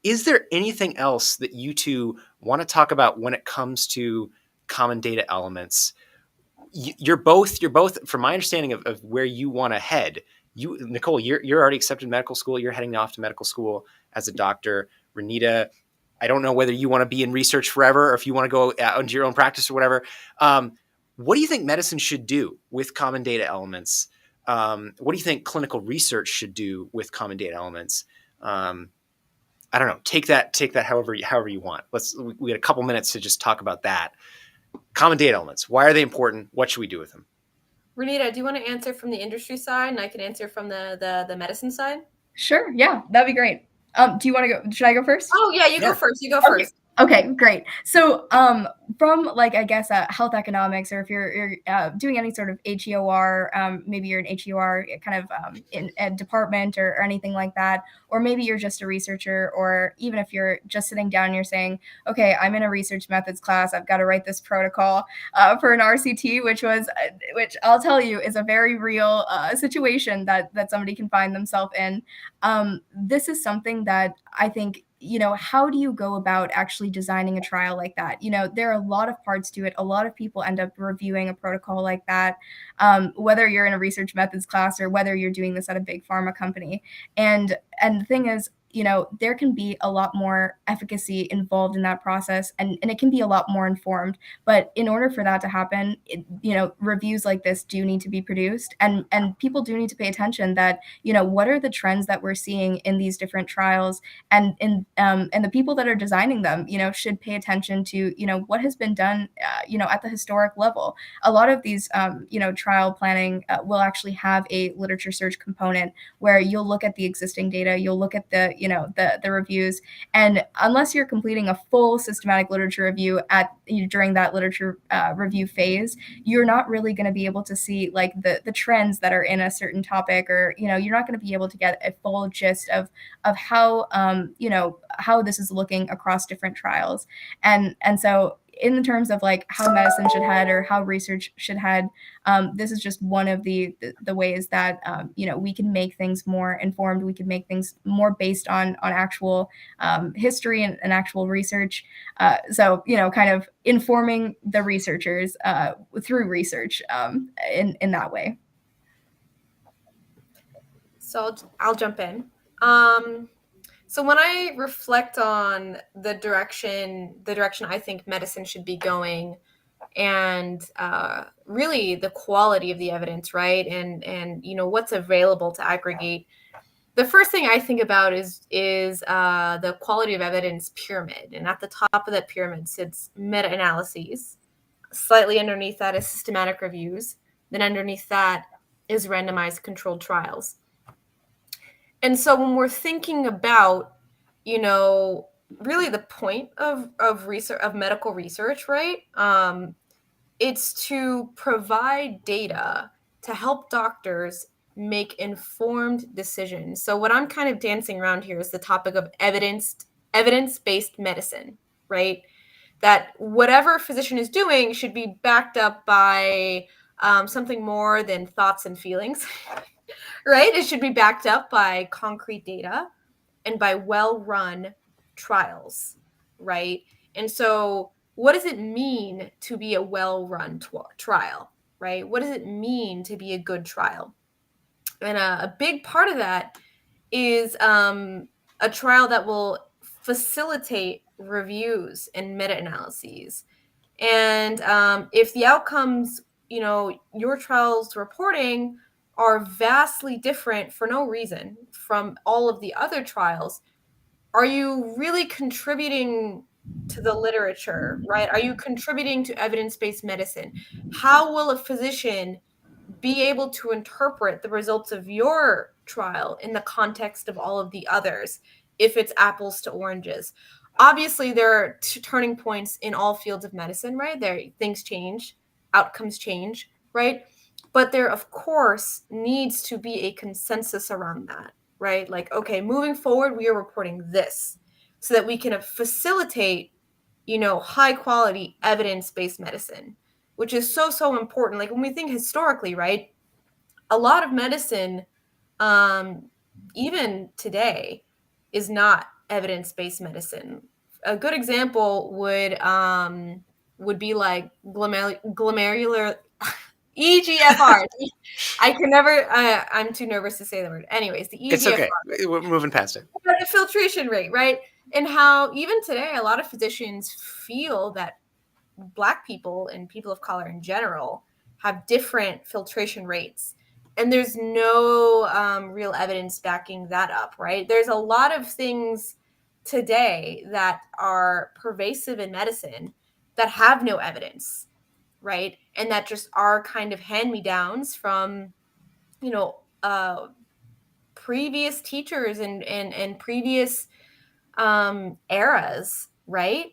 Is there anything else that you two want to talk about when it comes to common data elements? You're both, from my understanding of where you want to head. Nicole, you're already accepted medical school. You're heading off to medical school as a doctor. Renita, I don't know whether you want to be in research forever or if you want to go out into your own practice or whatever. What do you think medicine should do with common data elements? What do you think clinical research should do with common data elements? I don't know. Take that however you want. We got a couple minutes to just talk about that. Common data elements. Why are they important? What should we do with them? Renita, do you want to answer from the industry side, and I can answer from the medicine side? Sure. Yeah, that'd be great. Do you want to go? Should I go first? Oh yeah, you go first. You go first. Okay, great. So from health economics, or if you're doing any sort of HEOR, maybe you're an HEOR kind of in a department or anything like that, or maybe you're just a researcher, or even if you're just sitting down and you're saying, okay, I'm in a research methods class, I've got to write this protocol for an RCT, which I'll tell you is a very real situation that somebody can find themselves in. This is something that I think, how do you go about actually designing a trial like that? There are a lot of parts to it. A lot of people end up reviewing a protocol like that, whether you're in a research methods class or whether you're doing this at a big pharma company. And the thing is, there can be a lot more efficacy involved in that process, and it can be a lot more informed. But in order for that to happen, reviews like this do need to be produced, and people do need to pay attention that, what are the trends that we're seeing in these different trials, and the people that are designing them, should pay attention to, what has been done, at the historic level. A lot of these, trial planning will actually have a literature search component where you'll look at the existing data, you'll look at the reviews, and unless you're completing a full systematic literature review during that literature review phase, you're not really going to be able to see like the trends that are in a certain topic, or you're not going to be able to get a full gist of how how this is looking across different trials. And so in terms of like how medicine should head or how research should head, this is just one of the ways that we can make things more informed. We can make things more based on actual history and actual research. So kind of informing the researchers through research in that way. So I'll jump in. So when I reflect on the direction I think medicine should be going, and really the quality of the evidence, right, and what's available to aggregate, the first thing I think about is the quality of evidence pyramid, and at the top of that pyramid sits meta-analyses. Slightly underneath that is systematic reviews. Then underneath that is randomized controlled trials. And so when we're thinking about, really the point of research, of medical research, right? It's to provide data to help doctors make informed decisions. So what I'm kind of dancing around here is the topic of evidence-based medicine, right? That whatever a physician is doing should be backed up by something more than thoughts and feelings. Right? It should be backed up by concrete data and by well-run trials, right? And so what does it mean to be a well-run trial, right? What does it mean to be a good trial? And a big part of that is a trial that will facilitate reviews and meta-analyses. And if the outcomes, your trial's reporting are vastly different for no reason from all of the other trials, are you really contributing to the literature, right? Are you contributing to evidence-based medicine? How will a physician be able to interpret the results of your trial in the context of all of the others if it's apples to oranges? Obviously, there are turning points in all fields of medicine, right? Things change, outcomes change, right? But there, of course, needs to be a consensus around that, right? Like, okay, moving forward, we are reporting this so that we can facilitate, high quality evidence-based medicine, which is so, so important. Like when we think historically, right? A lot of medicine, even today, is not evidence-based medicine. A good example would be like glomerular EGFR. I can never. I'm too nervous to say the word. Anyways, the EGFR. It's okay. We're moving past it. The filtration rate, right? And how even today, a lot of physicians feel that Black people and people of color in general have different filtration rates. And there's no real evidence backing that up, right? There's a lot of things today that are pervasive in medicine that have no evidence, right? And that just are kind of hand-me-downs from, previous teachers and previous eras, right?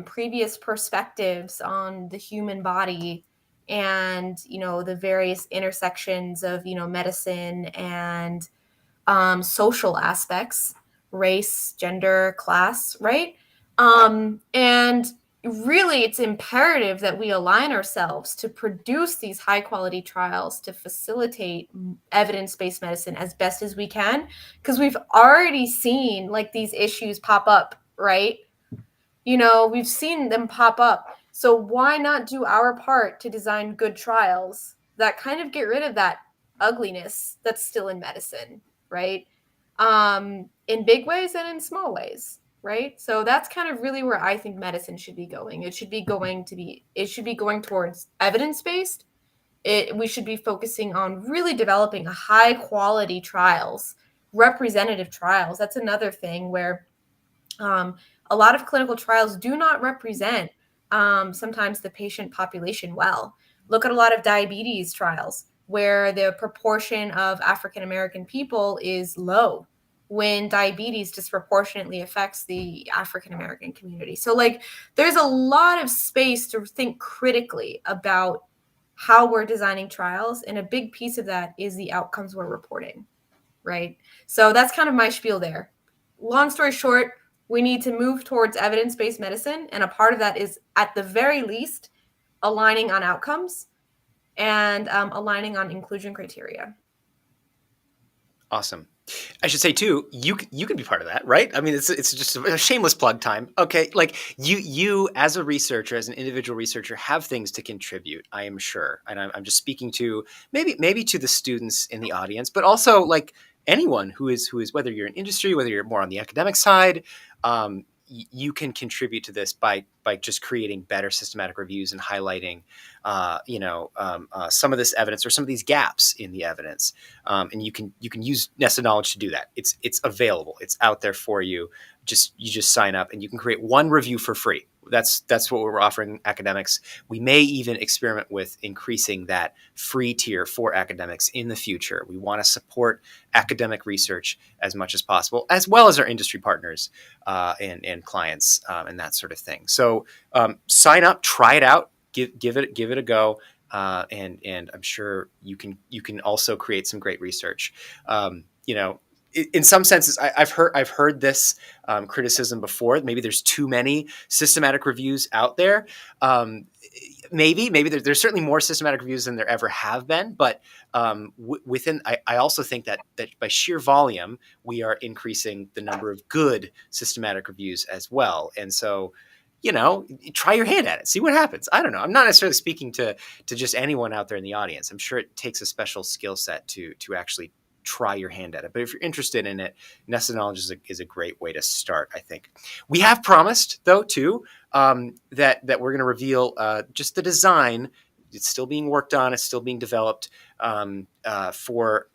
Previous perspectives on the human body and, the various intersections of, medicine and social aspects, race, gender, class, right? And really, it's imperative that we align ourselves to produce these high quality trials to facilitate evidence-based medicine as best as we can, because we've already seen like these issues pop up, right? We've seen them pop up. So why not do our part to design good trials that kind of get rid of that ugliness that's still in medicine, right? in big ways and in small ways, right? So that's kind of really where I think medicine should be going. It should be going towards evidence-based. We should be focusing on really developing high quality trials, representative trials. That's another thing where a lot of clinical trials do not represent sometimes the patient population well. Look at a lot of diabetes trials where the proportion of African American people is low when diabetes disproportionately affects the African American community. So, like, there's a lot of space to think critically about how we're designing trials. And a big piece of that is the outcomes we're reporting, right? So that's kind of my spiel there. Long story short, we need to move towards evidence-based medicine. And a part of that is, at the very least, aligning on outcomes and aligning on inclusion criteria. Awesome. I should say too, you can be part of that, right? I mean, it's just a shameless plug time. Okay, like you as a researcher, as an individual researcher, have things to contribute. I am sure, and I'm just speaking to maybe to the students in the audience, but also like anyone who is whether you're in industry, whether you're more on the academic side. You can contribute to this by just creating better systematic reviews and highlighting, some of this evidence or some of these gaps in the evidence. And you can use Nested Knowledge to do that. It's available. It's out there for you. You just sign up and you can create one review for free. That's what we're offering academics. We may even experiment with increasing that free tier for academics in the future. We want to support academic research as much as possible, as well as our industry partners and clients and that sort of thing. So sign up, try it out, give it a go. And I'm sure you can also create some great research. In some senses, I've heard this criticism before. Maybe there's too many systematic reviews out there. Maybe there's certainly more systematic reviews than there ever have been. But I also think that by sheer volume, we are increasing the number of good systematic reviews as well. And so, try your hand at it, see what happens. I don't know. I'm not necessarily speaking to just anyone out there in the audience. I'm sure it takes a special skill set to actually try your hand at it. But if you're interested in it, Nested Knowledge is a great way to start, I think. We have promised, though, too, that we're going to reveal just the design. It's still being worked on. It's still being developed for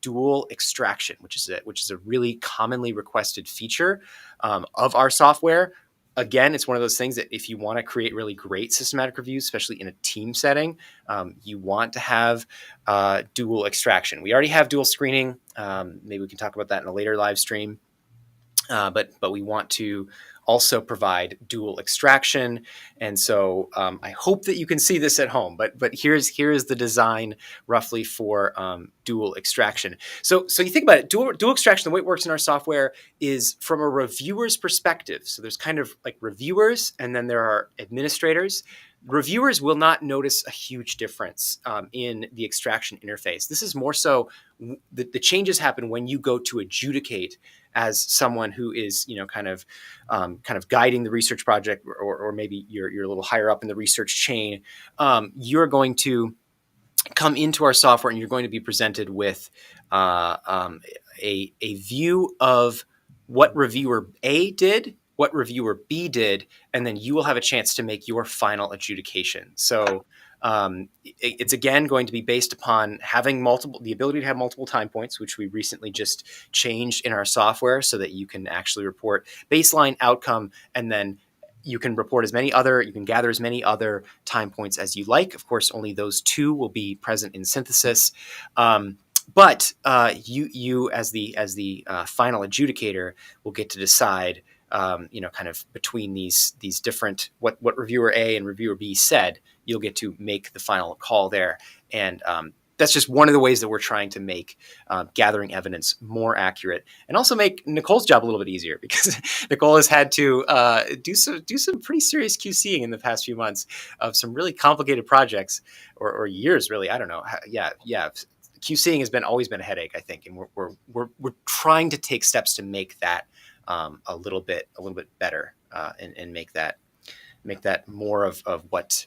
dual extraction, which is a really commonly requested feature of our software. Again, it's one of those things that if you want to create really great systematic reviews, especially in a team setting, you want to have dual extraction. We already have dual screening. Maybe we can talk about that in a later live stream. But we want to also provide dual extraction. And so I hope that you can see this at home, but here is the design roughly for dual extraction. So you think about it, dual extraction, the way it works in our software is from a reviewer's perspective. So there's kind of like reviewers, and then there are administrators. Reviewers will not notice a huge difference in the extraction interface. This is more so the changes happen when you go to adjudicate as someone who is, kind of guiding the research project, or maybe you're a little higher up in the research chain. You're going to come into our software and you're going to be presented with a view of what reviewer A did, what reviewer B did, and then you will have a chance to make your final adjudication. So it's again going to be based upon having the ability to have multiple time points, which we recently just changed in our software so that you can actually report baseline, outcome, and then you can gather as many other time points as you like. Of course, only those two will be present in synthesis. But you as the final adjudicator will get to decide, kind of between these different, what reviewer A and reviewer B said. You'll get to make the final call there. And that's just one of the ways that we're trying to make gathering evidence more accurate, and also make Nicole's job a little bit easier, because Nicole has had to do some pretty serious QCing in the past few months of some really complicated projects, or years, really. I don't know. Yeah. QCing has always been a headache, I think, and we're trying to take steps to make that a little bit better, and make that more of what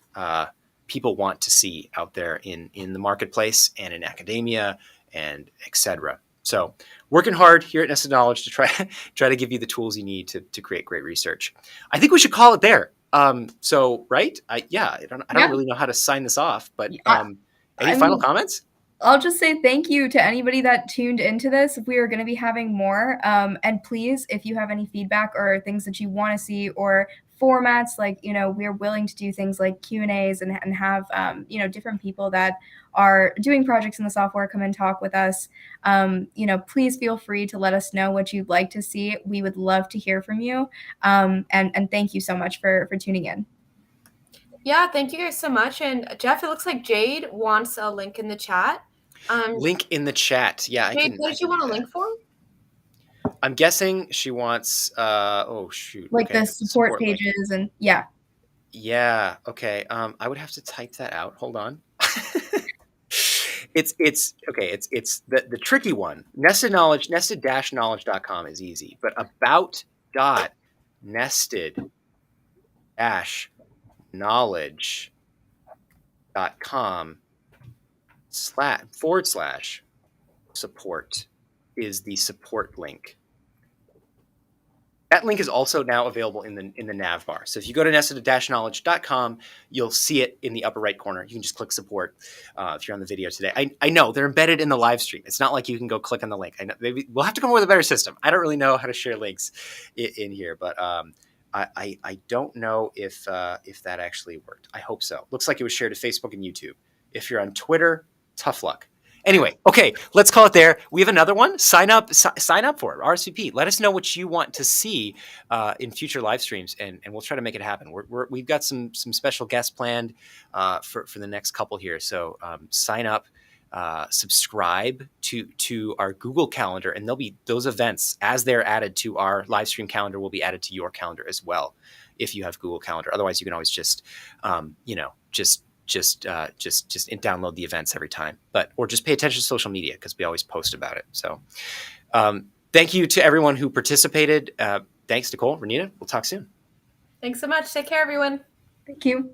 people want to see out there in the marketplace and in academia and et cetera. So working hard here at Nested Knowledge to try to give you the tools you need to create great research. I think we should call it there. So right, I don't really know how to sign this off, but any final comments? I'll just say thank you to anybody that tuned into this. We are going to be having more. And please, if you have any feedback or things that you want to see or formats, like, we're willing to do things like Q&As and have, different people that are doing projects in the software come and talk with us. Please feel free to let us know what you'd like to see. We would love to hear from you. And thank you so much for tuning in. Yeah, thank you guys so much. And Jeff, it looks like Jade wants a link in the chat. Link in the chat. Yeah, Jade, what did you want a link for? I'm guessing she wants oh shoot. Like the support pages link. And yeah. Yeah, okay. I would have to type that out. Hold on. It's okay, it's the tricky one. nested-knowledge.com is easy, but about-nested-knowledge.com/support is the support link. That link is also now available in the nav bar. So if you go to nested-knowledge.com, you'll see it in the upper right corner. You can just click support if you're on the video today. I know they're embedded in the live stream. It's not like you can go click on the link. I know we'll have to come up with a better system. I don't really know how to share links in here, but I don't know if that actually worked. I hope so. Looks like it was shared to Facebook and YouTube. If you're on Twitter, tough luck. Anyway, okay, let's call it there. We have another one. Sign up for it. RSVP. Let us know what you want to see in future live streams, and we'll try to make it happen. We've got some special guests planned for the next couple here. So sign up, subscribe to our Google Calendar, and there'll be those events as they're added to our live stream calendar will be added to your calendar as well if you have Google Calendar. Otherwise, you can always just download the events every time, or just pay attention to social media because we always post about it. So thank you to everyone who participated. Thanks, Nicole, Renita. We'll talk soon. Thanks so much. Take care, everyone. Thank you.